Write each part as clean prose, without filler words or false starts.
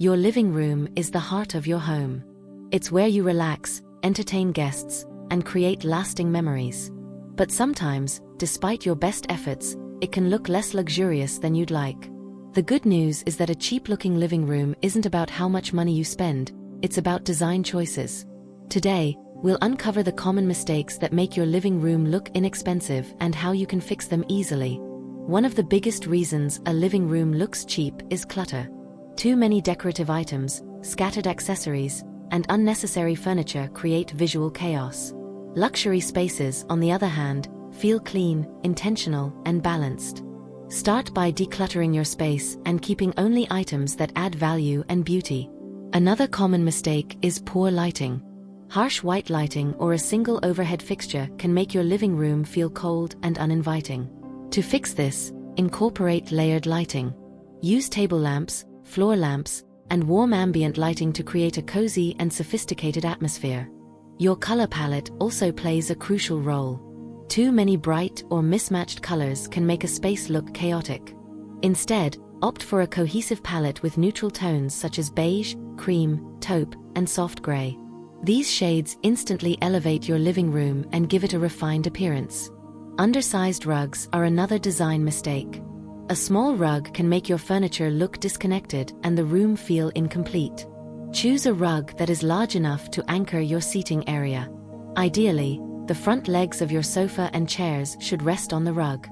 Your living room is the heart of your home. It's where you relax, entertain guests, and create lasting memories. But sometimes, despite your best efforts, it can look less luxurious than you'd like. The good news is that a cheap-looking living room isn't about how much money you spend, it's about design choices. Today, we'll uncover the common mistakes that make your living room look inexpensive and how you can fix them easily. One of the biggest reasons a living room looks cheap is clutter. Too many decorative items, scattered accessories, and unnecessary furniture create visual chaos. Luxury spaces, on the other hand, feel clean, intentional, and balanced. Start by decluttering your space and keeping only items that add value and beauty. Another common mistake is poor lighting. Harsh white lighting or a single overhead fixture can make your living room feel cold and uninviting. To fix this, incorporate layered lighting. Use table lamps, floor lamps, and warm ambient lighting to create a cozy and sophisticated atmosphere. Your color palette also plays a crucial role. Too many bright or mismatched colors can make a space look chaotic. Instead, opt for a cohesive palette with neutral tones such as beige, cream, taupe, and soft gray. These shades instantly elevate your living room and give it a refined appearance. Undersized rugs are another design mistake. A small rug can make your furniture look disconnected and the room feel incomplete. Choose a rug that is large enough to anchor your seating area. Ideally, the front legs of your sofa and chairs should rest on the rug.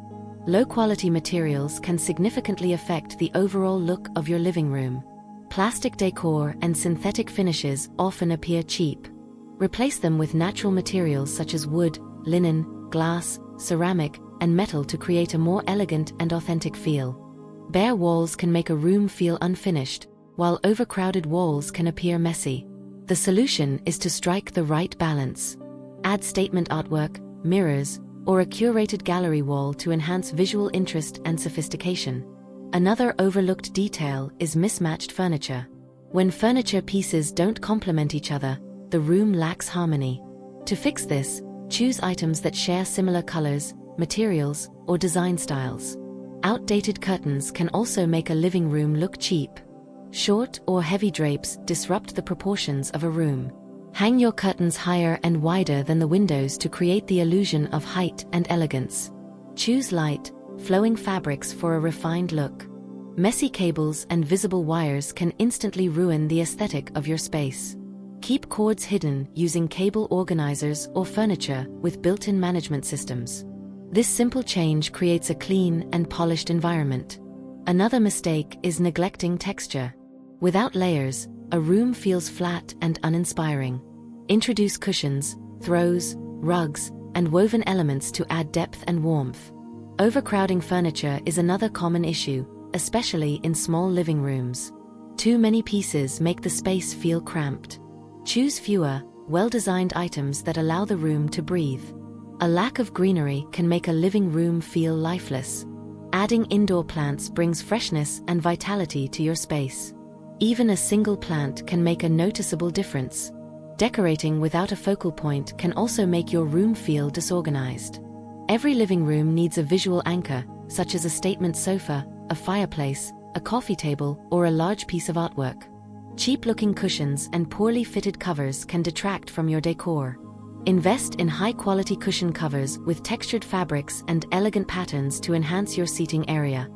Low-quality materials can significantly affect the overall look of your living room. Plastic decor and synthetic finishes often appear cheap. Replace them with natural materials such as wood, linen, glass, ceramic, and metal to create a more elegant and authentic feel. Bare walls can make a room feel unfinished, while overcrowded walls can appear messy. The solution is to strike the right balance. Add statement artwork, mirrors, or a curated gallery wall to enhance visual interest and sophistication. Another overlooked detail is mismatched furniture. When furniture pieces don't complement each other, the room lacks harmony. To fix this, choose items that share similar colors, materials, or design styles. Outdated curtains can also make a living room look cheap. Short or heavy drapes disrupt the proportions of a room. Hang your curtains higher and wider than the windows to create the illusion of height and elegance. Choose light, flowing fabrics for a refined look. Messy cables and visible wires can instantly ruin the aesthetic of your space. Keep cords hidden using cable organizers or furniture with built-in management systems. This simple change creates a clean and polished environment. Another mistake is neglecting texture. Without layers, a room feels flat and uninspiring. Introduce cushions, throws, rugs, and woven elements to add depth and warmth. Overcrowding furniture is another common issue, especially in small living rooms. Too many pieces make the space feel cramped. Choose fewer, well-designed items that allow the room to breathe. A lack of greenery can make a living room feel lifeless. Adding indoor plants brings freshness and vitality to your space. Even a single plant can make a noticeable difference. Decorating without a focal point can also make your room feel disorganized. Every living room needs a visual anchor, such as a statement sofa, a fireplace, a coffee table, or a large piece of artwork. Cheap-looking cushions and poorly fitted covers can detract from your decor. Invest in high-quality cushion covers with textured fabrics and elegant patterns to enhance your seating area.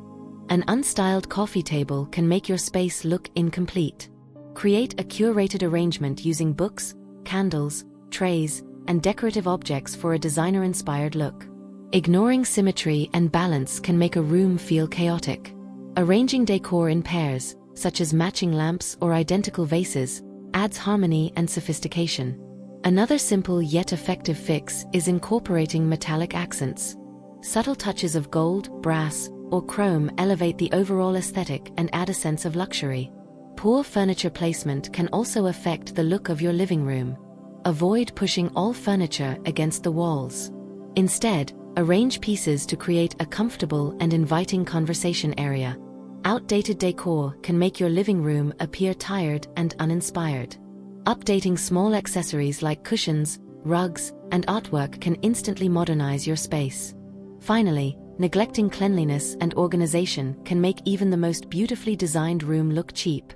An unstyled coffee table can make your space look incomplete. Create a curated arrangement using books, candles, trays, and decorative objects for a designer-inspired look. Ignoring symmetry and balance can make a room feel chaotic. Arranging decor in pairs, such as matching lamps or identical vases, adds harmony and sophistication. Another simple yet effective fix is incorporating metallic accents. Subtle touches of gold, brass, or chrome elevate the overall aesthetic and add a sense of luxury. Poor furniture placement can also affect the look of your living room. Avoid pushing all furniture against the walls. Instead, arrange pieces to create a comfortable and inviting conversation area. Outdated decor can make your living room appear tired and uninspired. Updating small accessories like cushions, rugs, and artwork can instantly modernize your space. Finally, neglecting cleanliness and organization can make even the most beautifully designed room look cheap.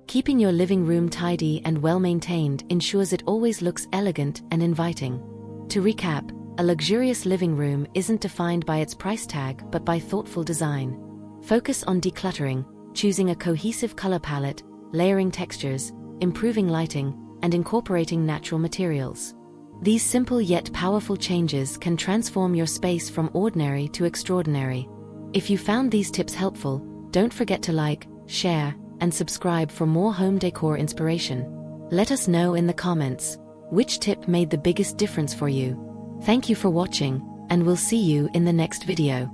Keeping your living room tidy and well-maintained ensures it always looks elegant and inviting. To recap, a luxurious living room isn't defined by its price tag but by thoughtful design. Focus on decluttering, choosing a cohesive color palette, layering textures, improving lighting, and incorporating natural materials. These simple yet powerful changes can transform your space from ordinary to extraordinary. If you found these tips helpful, don't forget to like, share, and subscribe for more home decor inspiration. Let us know in the comments which tip made the biggest difference for you. Thank you for watching, and we'll see you in the next video.